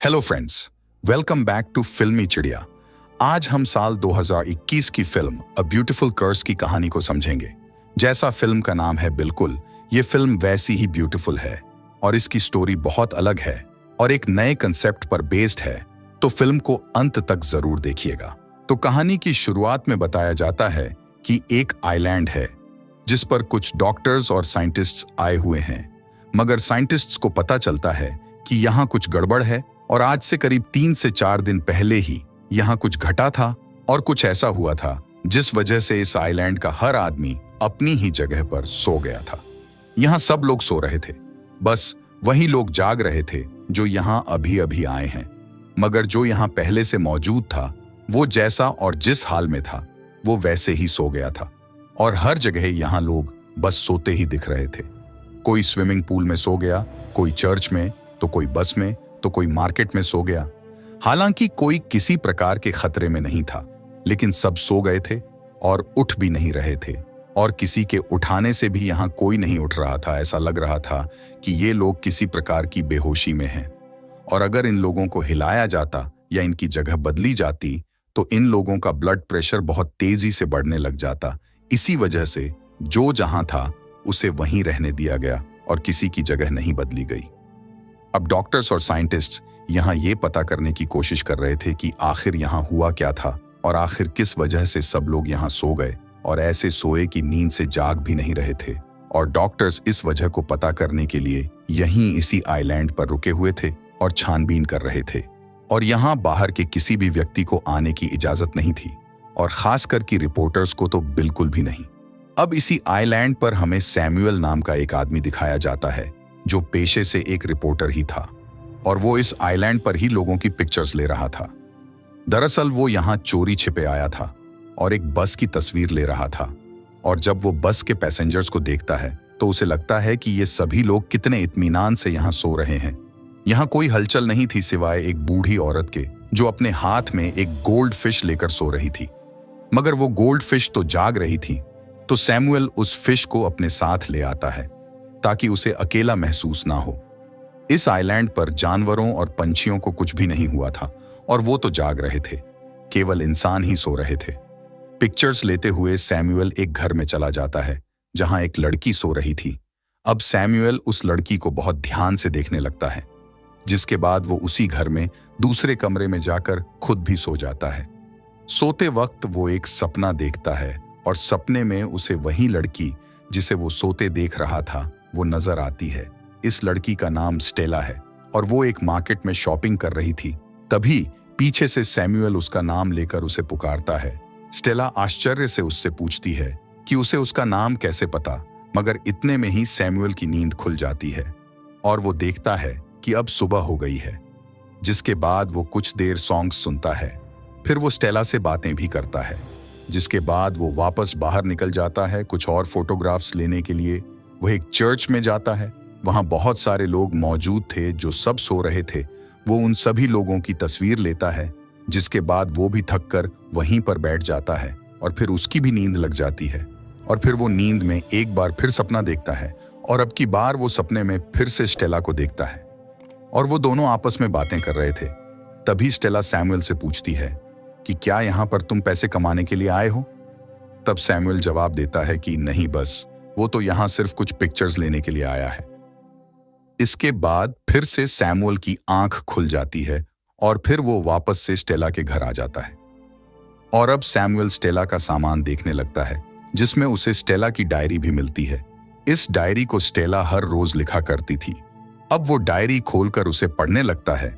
Hello friends, welcome back to Filmi Chidiya. आज हम साल 2021 की फिल्म अ ब्यूटीफुल कर्स की कहानी को समझेंगे। जैसा फिल्म का नाम है, बिल्कुल ये फिल्म वैसी ही ब्यूटीफुल है और इसकी स्टोरी बहुत अलग है और एक नए कंसेप्ट पर बेस्ड है, तो फिल्म को अंत तक जरूर देखिएगा। तो कहानी की शुरुआत में बताया जाता है कि एक आइलैंड है जिस पर कुछ डॉक्टर्स और साइंटिस्ट्स आए हुए हैं, मगर साइंटिस्ट्स को पता चलता है कि यहाँ कुछ गड़बड़ है और आज से करीब 3 से 4 दिन पहले ही यहाँ कुछ घटा था और कुछ ऐसा हुआ था जिस वजह से इस आइलैंड का हर आदमी अपनी ही जगह पर सो गया था। यहाँ सब लोग सो रहे थे, बस वही लोग जाग रहे थे जो यहाँ अभी अभी आए हैं, मगर जो यहाँ पहले से मौजूद था वो जैसा और जिस हाल में था वो वैसे ही सो गया था और हर जगह यहाँ लोग बस सोते ही दिख रहे थे। कोई स्विमिंग पूल में सो गया, कोई चर्च में, तो कोई बस में, तो कोई मार्केट में सो गया। हालांकि कोई किसी प्रकार के खतरे में नहीं था, लेकिन सब सो गए थे और उठ भी नहीं रहे थे और किसी के उठाने से भी यहाँ कोई नहीं उठ रहा था। ऐसा लग रहा था कि ये लोग किसी प्रकार की बेहोशी में हैं और अगर इन लोगों को हिलाया जाता या इनकी जगह बदली जाती तो इन लोगों का ब्लड प्रेशर बहुत तेजी से बढ़ने लग जाता। इसी वजह से जो जहां था उसे वहीं रहने दिया गया और किसी की जगह नहीं बदली गई। अब डॉक्टर्स और साइंटिस्ट्स यहाँ ये पता करने की कोशिश कर रहे थे कि आखिर यहाँ हुआ क्या था और आखिर किस वजह से सब लोग यहाँ सो गए और ऐसे सोए कि नींद से जाग भी नहीं रहे थे। और डॉक्टर्स इस वजह को पता करने के लिए यहीं इसी आइलैंड पर रुके हुए थे और छानबीन कर रहे थे और यहाँ बाहर के किसी भी व्यक्ति को आने की इजाजत नहीं थी और खासकर कि रिपोर्टर्स को तो बिल्कुल भी नहीं। अब इसी आइलैंड पर हमें सैमुअल नाम का एक आदमी दिखाया जाता है जो पेशे से एक रिपोर्टर ही था और वो इस आइलैंड पर ही लोगों की पिक्चर्स ले रहा था। दरअसल वो यहाँ चोरी छिपे आया था और एक बस की तस्वीर ले रहा था और जब वो बस के पैसेंजर्स को देखता है तो उसे लगता है कि ये सभी लोग कितने इत्मीनान से यहाँ सो रहे हैं। यहाँ कोई हलचल नहीं थी सिवाय एक बूढ़ी औरत के जो अपने हाथ में एक गोल्ड फिश लेकर सो रही थी, मगर वो गोल्ड फिश तो जाग रही थी। तो सैमुअल उस फिश को अपने साथ ले आता है ताकि उसे अकेला महसूस ना हो। इस आइलैंड पर जानवरों और पंछियों को कुछ भी नहीं हुआ था और वो तो जाग रहे थे, केवल इंसान ही सो रहे थे। पिक्चर्स लेते हुए सैमुअल एक घर में चला जाता है जहां एक लड़की सो रही थी। अब सैमुअल उस लड़की को बहुत ध्यान से देखने लगता है, जिसके बाद वो उसी घर में दूसरे कमरे में जाकर खुद भी सो जाता है। सोते वक्त वो एक सपना देखता है और सपने में उसे वही लड़की जिसे वो सोते देख रहा था वो नजर आती है। इस लड़की का नाम स्टेला है और वो एक मार्केट में शॉपिंग कर रही थी। तभी पीछे से सैमुअल उसका नाम लेकर उसे पुकारता है। स्टेला आश्चर्य से उससे पूछती है कि उसे उसका नाम कैसे पता, मगर इतने में ही सैमुअल की नींद खुल जाती है और वो देखता है कि अब सुबह हो गई है। जिसके बाद वो कुछ देर सॉन्ग्स सुनता है, फिर वो स्टेला से बातें भी करता है। जिसके बाद वो वापस बाहर निकल जाता है कुछ और फोटोग्राफ्स लेने के लिए। वो एक चर्च में जाता है, वहां बहुत सारे लोग मौजूद थे जो सब सो रहे थे। वो उन सभी लोगों की तस्वीर लेता है, जिसके बाद वो भी थक कर वहीं पर बैठ जाता है और फिर उसकी भी नींद लग जाती है और फिर वो नींद में एक बार फिर सपना देखता है और अब की बार वो सपने में फिर से स्टेला को देखता है और वो दोनों आपस में बातें कर रहे थे। तभी स्टेला सैमुअल से पूछती है कि क्या यहाँ पर तुम पैसे कमाने के लिए आए हो? तब सैमुअल जवाब देता है कि नहीं, बस वो तो यहाँ सिर्फ कुछ पिक्चर्स लेने के लिए आया है। इसके बाद फिर से सैमुअल की आंख खुल जाती है और फिर वो वापस से स्टेला के घर आ जाता है और अब सैमुअल स्टेला का सामान देखने लगता है, जिसमें उसे स्टेला की डायरी भी मिलती है। इस डायरी को स्टेला हर रोज लिखा करती थी। अब वो डायरी खोलकर उसे पढ़ने लगता है।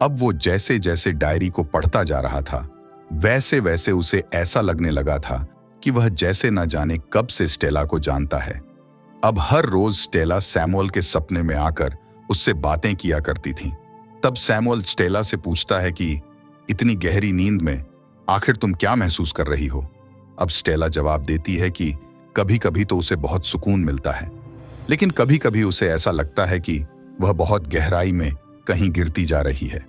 अब वो जैसे जैसे डायरी को पढ़ता जा रहा था वैसे वैसे उसे ऐसा लगने लगा था कि वह जैसे न जाने कब से स्टेला को जानता है। अब हर रोज स्टेला सैमुअल के सपने में आकर उससे बातें किया करती थी। तब सैमुअल स्टेला से पूछता है कि इतनी गहरी नींद में आखिर तुम क्या महसूस कर रही हो? अब स्टेला जवाब देती है कि कभी कभी तो उसे बहुत सुकून मिलता है, लेकिन कभी कभी उसे ऐसा लगता है कि वह बहुत गहराई में कहीं गिरती जा रही है।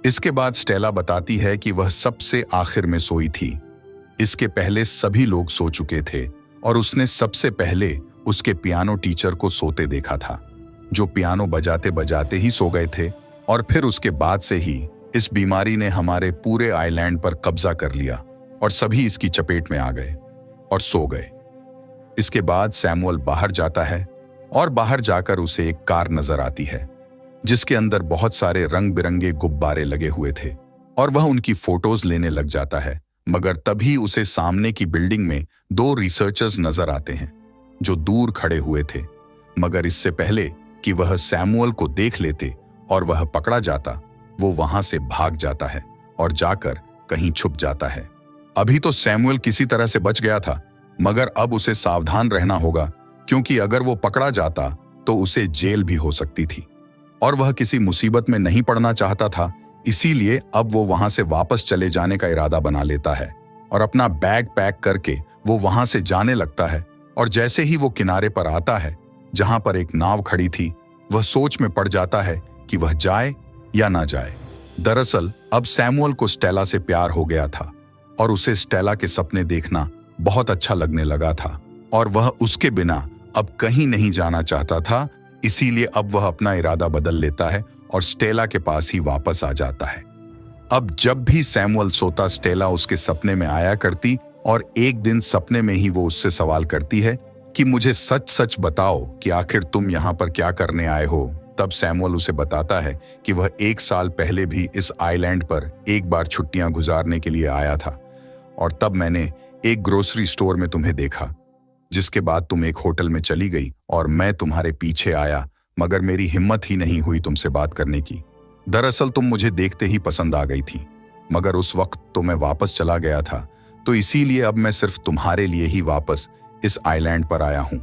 इसके बाद स्टेला बताती है कि वह सबसे आखिर में सोई थी। इसके पहले सभी लोग सो चुके थे और उसने सबसे पहले उसके पियानो टीचर को सोते देखा था, जो पियानो बजाते बजाते ही सो गए थे और फिर उसके बाद से ही इस बीमारी ने हमारे पूरे आइलैंड पर कब्जा कर लिया और सभी इसकी चपेट में आ गए और सो गए। इसके बाद सैमुअल बाहर जाता है और बाहर जाकर उसे एक कार नजर आती है जिसके अंदर बहुत सारे रंग बिरंगे गुब्बारे लगे हुए थे और वह उनकी फोटोज लेने लग जाता है। मगर तभी उसे सामने की बिल्डिंग में 2 रिसर्चर्स नजर आते हैं जो दूर खड़े हुए थे। मगर इससे पहले कि वह सैमुअल को देख लेते और वह पकड़ा जाता, वो वहां से भाग जाता है और जाकर कहीं छुप जाता है। अभी तो सैमुअल किसी तरह से बच गया था, मगर अब उसे सावधान रहना होगा क्योंकि अगर वो पकड़ा जाता तो उसे जेल भी हो सकती थी और वह किसी मुसीबत में नहीं पड़ना चाहता था। इसीलिए अब वो वहां से वापस चले जाने का इरादा बना लेता है और अपना बैग पैक करके वो वहां से जाने लगता है। और जैसे ही वो किनारे पर आता है जहां पर एक नाव खड़ी थी, वह सोच में पड़ जाता है कि वह जाए या ना जाए। दरअसल अब सैमुअल को स्टेला से प्यार हो गया था और उसे स्टेला के सपने देखना बहुत अच्छा लगने लगा था और वह उसके बिना अब कहीं नहीं जाना चाहता था। इसीलिए अब वह अपना इरादा बदल लेता है और स्टेला के पास ही वापस आ जाता है। अब जब भी सैमुअल सोता, स्टेला उसके सपने में आया करती और एक दिन सपने में ही वो उससे सवाल करती है कि मुझे सच सच बताओ कि आखिर तुम यहाँ पर क्या करने आए हो। तब सैमुअल उसे बताता है कि वह 1 साल पहले भी इस आइलैंड पर एक बार छुट्टियां गुजारने के लिए आया था और तब मैंने एक ग्रोसरी स्टोर में तुम्हें देखा, जिसके बाद तुम एक होटल में चली गई और मैं तुम्हारे पीछे आया, मगर मेरी हिम्मत ही नहीं हुई तुमसे बात करने की। दरअसल तुम मुझे देखते ही पसंद आ गई थी, मगर उस वक्त तो मैं वापस चला गया था, तो इसीलिए अब मैं सिर्फ तुम्हारे लिए ही वापस इस आइलैंड पर आया हूं।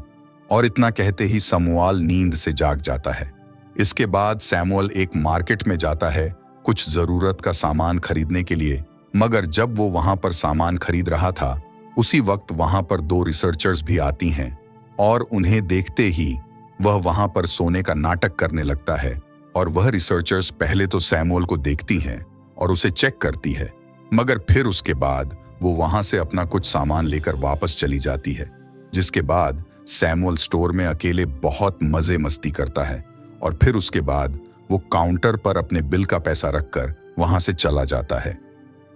और इतना कहते ही समुआल नींद से जाग जाता है। इसके बाद सैमुअल एक मार्केट में जाता है कुछ जरूरत का सामान खरीदने के लिए, मगर जब वो वहां पर सामान खरीद रहा था उसी वक्त वहां पर 2 रिसर्चर्स भी आती हैं और उन्हें देखते ही वह वहां पर सोने का नाटक करने लगता है। और वह रिसर्चर्स पहले तो सैमुअल को देखती हैं और उसे चेक करती है, मगर फिर उसके बाद वो वहां से अपना कुछ सामान लेकर वापस चली जाती है। जिसके बाद सैमुअल स्टोर में अकेले बहुत मजे मस्ती करता है और फिर उसके बाद वो काउंटर पर अपने बिल का पैसा रखकर वहां से चला जाता है।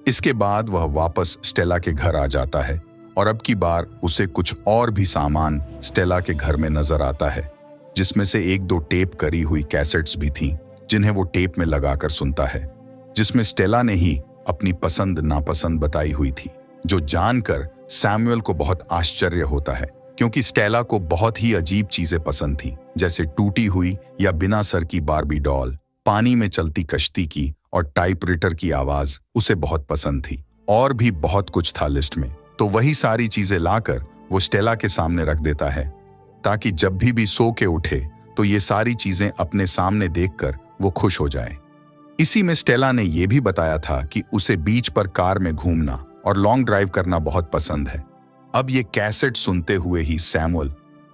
इसके बाद वह वापस स्टेला के घर आ जाता है और अब की बार उसे कुछ और भी सामान स्टेला के घर में नजर आता है, जिसमें से 1-2 टेप करी हुई कैसेट्स भी थीं, जिन्हें वो टेप में लगाकर सुनता है, जिसमें स्टेला ने ही अपनी पसंद नापसंद बताई हुई थी, जो जानकर सैमुअल को बहुत आश्चर्य होता है क्योंकि स्टेला को बहुत ही अजीब चीजें पसंद थीं, जैसे टूटी हुई या बिना सर की बार्बी डॉल, पानी में चलती कश्ती की और टाइपराइटर की आवाज उसे बहुत पसंद थी। और भी बहुत कुछ था लिस्ट में, तो वही सारी चीजें लाकर वो स्टेला के सामने रख देता है ताकि जब भी सो के उठे तो ये सारी चीजें अपने सामने देखकर वो खुश हो जाए। इसी में स्टेला ने यह भी बताया था कि उसे बीच पर कार में घूमना और लॉन्ग ड्राइव करना बहुत पसंद है। अब ये कैसेट सुनते हुए ही सैमुअल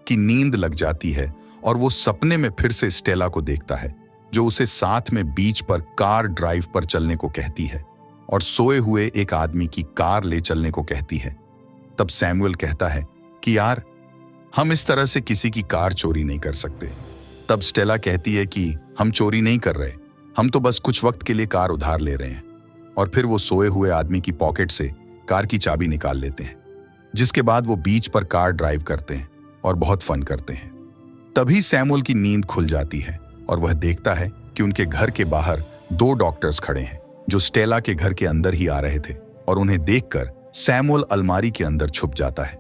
की नींद लग जाती है और वो सपने में फिर से स्टेला को देखता है, जो उसे साथ में बीच पर कार ड्राइव पर चलने को कहती है और सोए हुए एक आदमी की कार ले चलने को कहती है। तब सैमुअल कहता है कि यार, हम इस तरह से किसी की कार चोरी नहीं कर सकते। तब स्टेला कहती है कि हम चोरी नहीं कर रहे, हम तो बस कुछ वक्त के लिए कार उधार ले रहे हैं। और फिर वो सोए हुए आदमी की पॉकेट से कार की चाबी निकाल लेते हैं, जिसके बाद वो बीच पर कार ड्राइव करते हैं और बहुत फन करते हैं। तभी सैमुअल की नींद खुल जाती है और वह देखता है कि उनके घर के बाहर 2 डॉक्टर्स खड़े हैं जो स्टेला के घर के अंदर ही आ रहे थे और उन्हें देखकर सैमुअल अलमारी के अंदर छुप जाता है।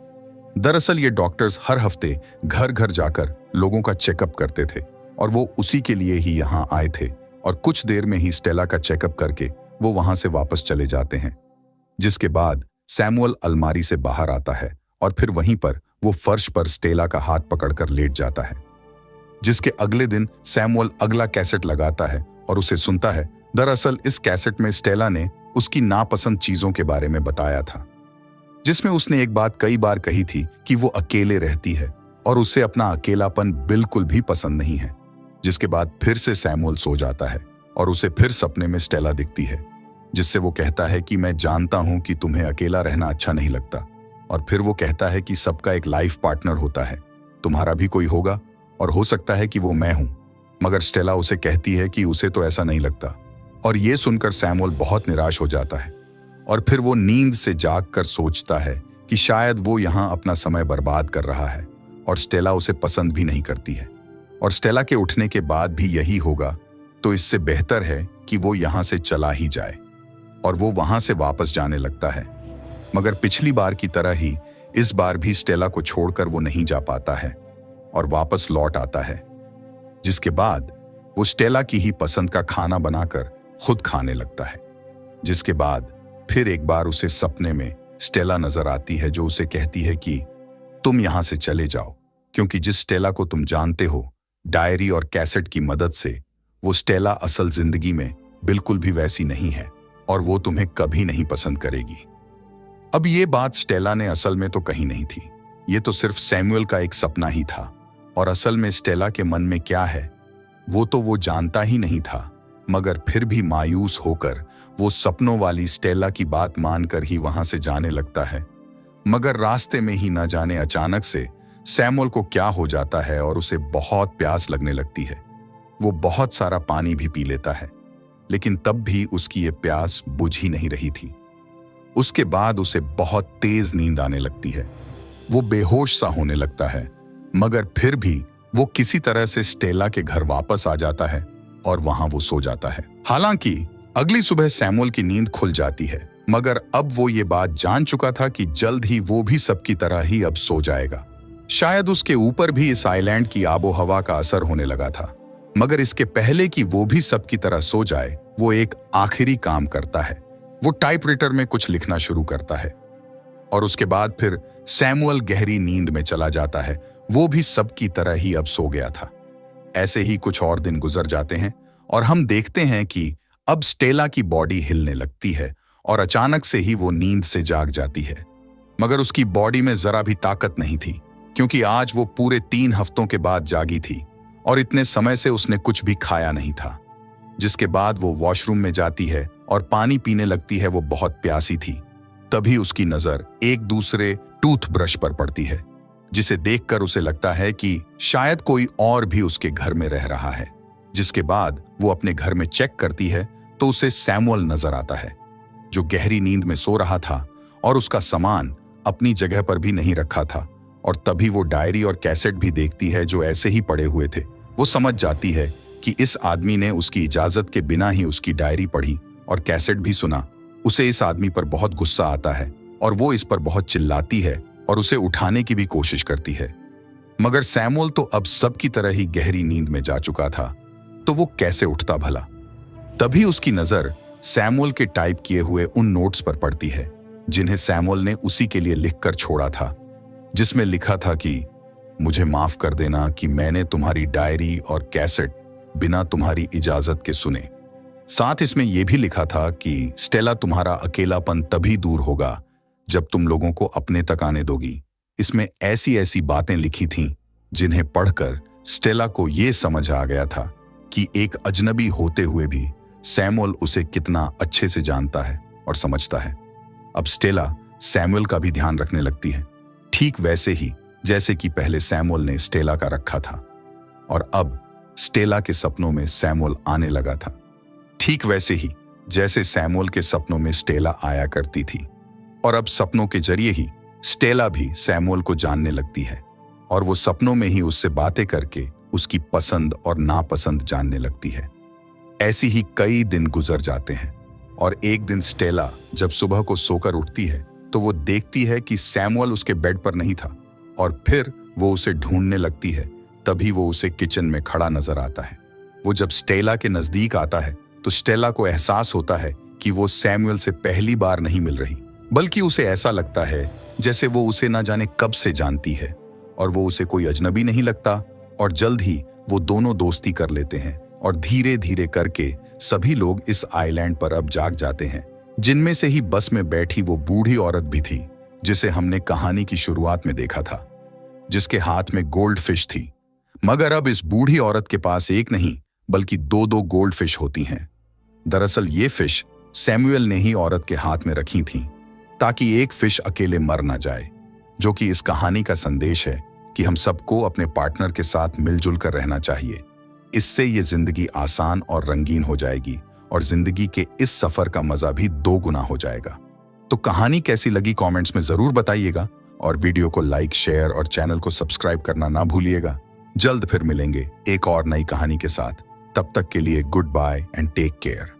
दरअसल ये डॉक्टर्स हर हफ्ते घर घर जाकर लोगों का चेकअप करते थे और वो उसी के लिए ही यहाँ आए थे और कुछ देर में ही स्टेला का चेकअप करके वो वहां से वापस चले जाते हैं। जिसके बाद सैमुअल अलमारी से बाहर आता है और फिर वहीं पर वो फर्श पर स्टेला का हाथ पकड़कर लेट जाता है। जिसके अगले दिन सैमुअल अगला कैसेट लगाता है और उसे सुनता है। दरअसल इस कैसेट में स्टेला ने उसकी नापसंद चीजों के बारे में बताया था, जिसमें उसने एक बात कई बार कही थी कि वो अकेले रहती है और उसे अपना अकेलापन बिल्कुल भी पसंद नहीं है। जिसके बाद फिर से सैमुअल सो जाता है और उसे फिर सपने में स्टेला दिखती है, जिससे वो कहता है कि मैं जानता हूं कि तुम्हें अकेला रहना अच्छा नहीं लगता। और फिर वो कहता है कि सबका एक लाइफ पार्टनर होता है, तुम्हारा भी कोई होगा और हो सकता है कि वो मैं हूं। मगर स्टेला उसे कहती है कि उसे तो ऐसा नहीं लगता। और ये सुनकर सैमुअल बहुत निराश हो जाता है और फिर वो नींद से जागकर सोचता है कि शायद वो यहाँ अपना समय बर्बाद कर रहा है और स्टेला उसे पसंद भी नहीं करती है और स्टेला के उठने के बाद भी यही होगा, तो इससे बेहतर है कि वो यहाँ से चला ही जाए। और वो वहां से वापस जाने लगता है। मगर पिछली बार की तरह ही इस बार भी स्टेला को छोड़कर वो नहीं जा पाता है और वापस लौट आता है, जिसके बाद वो स्टेला की ही पसंद का खाना बनाकर खुद खाने लगता है। जिसके बाद फिर एक बार उसे सपने में स्टेला नजर आती है, जो उसे कहती है कि तुम यहां से चले जाओ, क्योंकि जिस स्टेला को तुम जानते हो डायरी और कैसेट की मदद से, वो स्टेला असल जिंदगी में बिल्कुल भी वैसी नहीं है और वो तुम्हें कभी नहीं पसंद करेगी। अब ये बात स्टेला ने असल में तो कही नहीं थी, ये तो सिर्फ सैमुअल का एक सपना ही था और असल में स्टेला के मन में क्या है वो तो वो जानता ही नहीं था। मगर फिर भी मायूस होकर वो सपनों वाली स्टेला की बात मानकर ही वहां से जाने लगता है। मगर रास्ते में ही न जाने अचानक से सैमुअल को क्या हो जाता है और उसे बहुत प्यास लगने लगती है। वो बहुत सारा पानी भी पी लेता है, लेकिन तब भी उसकी ये प्यास बुझ ही नहीं रही थी। उसके बाद उसे बहुत तेज नींद आने लगती है। वो बेहोश सा होने लगता है, मगर फिर भी वो किसी तरह से स्टेला के घर वापस आ जाता है और वहां वो सो जाता है। हालांकि अगली सुबह सैमुअल की नींद खुल जाती है, मगर अब वो ये बात जान चुका था कि जल्द ही वो भी सबकी तरह ही अब सो जाएगा। शायद उसके ऊपर भी इस आइलैंड की आबो हवा का असर होने लगा था। मगर इसके पहले कि वो भी सबकी तरह सो जाए, वो एक आखिरी काम करता है। वो टाइपराइटर में कुछ लिखना शुरू करता है और उसके बाद फिर सैमुअल गहरी नींद में चला जाता है। वो भी सबकी तरह ही अब सो गया था। ऐसे ही कुछ और दिन गुजर जाते हैं और हम देखते हैं कि अब स्टेला की बॉडी हिलने लगती है और अचानक से ही वो नींद से जाग जाती है। मगर उसकी बॉडी में जरा भी ताकत नहीं थी, क्योंकि आज वो पूरे 3 हफ्तों के बाद जागी थी और इतने समय से उसने कुछ भी खाया नहीं था। जिसके बाद वो वॉशरूम में जाती है और पानी पीने लगती है। वो बहुत प्यासी थी। तभी उसकी नजर एक दूसरे टूथब्रश पर पड़ती है, जिसे देखकर उसे लगता है कि शायद कोई और भी उसके घर में रह रहा है। जिसके बाद वो अपने घर में चेक करती है तो उसे सैमुअल नजर आता है, जो गहरी नींद में सो रहा था और उसका सामान अपनी जगह पर भी नहीं रखा था। और तभी वो डायरी और कैसेट भी देखती है, जो ऐसे ही पड़े हुए थे। वो समझ जाती है कि इस आदमी ने उसकी इजाजत के बिना ही उसकी डायरी पढ़ी और कैसेट भी सुना। उसे इस आदमी पर बहुत गुस्सा आता है और वो इस पर बहुत चिल्लाती है और उसे उठाने की भी कोशिश करती है। मगर सैमुअल तो अब सबकी तरह ही गहरी नींद में जा चुका था, तो वो कैसे उठता भला। तभी उसकी नजर सैमुअल के टाइप किए हुए उन नोट्स पर पड़ती है, जिन्हें सैमुअल ने उसी के लिए लिखकर छोड़ा था, जिसमें लिखा था कि मुझे माफ कर देना कि मैंने तुम्हारी डायरी और कैसेट बिना तुम्हारी इजाजत के सुने। साथ इसमें यह भी लिखा था कि स्टेला तुम्हारा अकेलापन तभी दूर होगा जब तुम लोगों को अपने तक आने दोगी। इसमें ऐसी ऐसी बातें लिखी थीं जिन्हें पढ़कर स्टेला को यह समझ आ गया था कि एक अजनबी होते हुए भी सैमुअल उसे कितना अच्छे से जानता है और समझता है। अब स्टेला सैमुअल का भी ध्यान रखने लगती है, ठीक वैसे ही जैसे कि पहले सैमुअल ने स्टेला का रखा था। और अब स्टेला के सपनों में सैमुअल आने लगा था, ठीक वैसे ही जैसे सैमुअल के सपनों में स्टेला आया करती थी। और अब सपनों के जरिए ही स्टेला भी सैमुअल को जानने लगती है और वो सपनों में ही उससे बातें करके उसकी पसंद और नापसंद जानने लगती है। ऐसी ही कई दिन गुजर जाते हैं और एक दिन स्टेला जब सुबह को सोकर उठती है तो वो देखती है कि सैमुअल उसके बेड पर नहीं था और फिर वो उसे ढूंढने लगती है। तभी वो उसे किचन में खड़ा नजर आता है। वो जब स्टेला के नजदीक आता है तो स्टेला को एहसास होता है कि वो सैमुअल से पहली बार नहीं मिल रही, बल्कि उसे ऐसा लगता है जैसे वो उसे ना जाने कब से जानती है और वो उसे कोई अजनबी नहीं लगता। और जल्द ही वो दोनों दोस्ती कर लेते हैं और धीरे धीरे करके सभी लोग इस आइलैंड पर अब जाग जाते हैं, जिनमें से ही बस में बैठी वो बूढ़ी औरत भी थी जिसे हमने कहानी की शुरुआत में देखा था, जिसके हाथ में गोल्ड फिश थी। मगर अब इस बूढ़ी औरत के पास एक नहीं बल्कि 2-2 गोल्ड फिश होती हैं। दरअसल ये फिश सैमुअल ने ही औरत के हाथ में रखी थी ताकि एक फिश अकेले मर ना जाए, जो कि इस कहानी का संदेश है कि हम सबको अपने पार्टनर के साथ मिलजुल कर रहना चाहिए। इससे ये जिंदगी आसान और रंगीन हो जाएगी और जिंदगी के इस सफर का मजा भी 2 गुना हो जाएगा। तो कहानी कैसी लगी कमेंट्स में जरूर बताइएगा और वीडियो को लाइक, शेयर और चैनल को सब्सक्राइब करना ना भूलिएगा। जल्द फिर मिलेंगे एक और नई कहानी के साथ। तब तक के लिए goodbye and take care.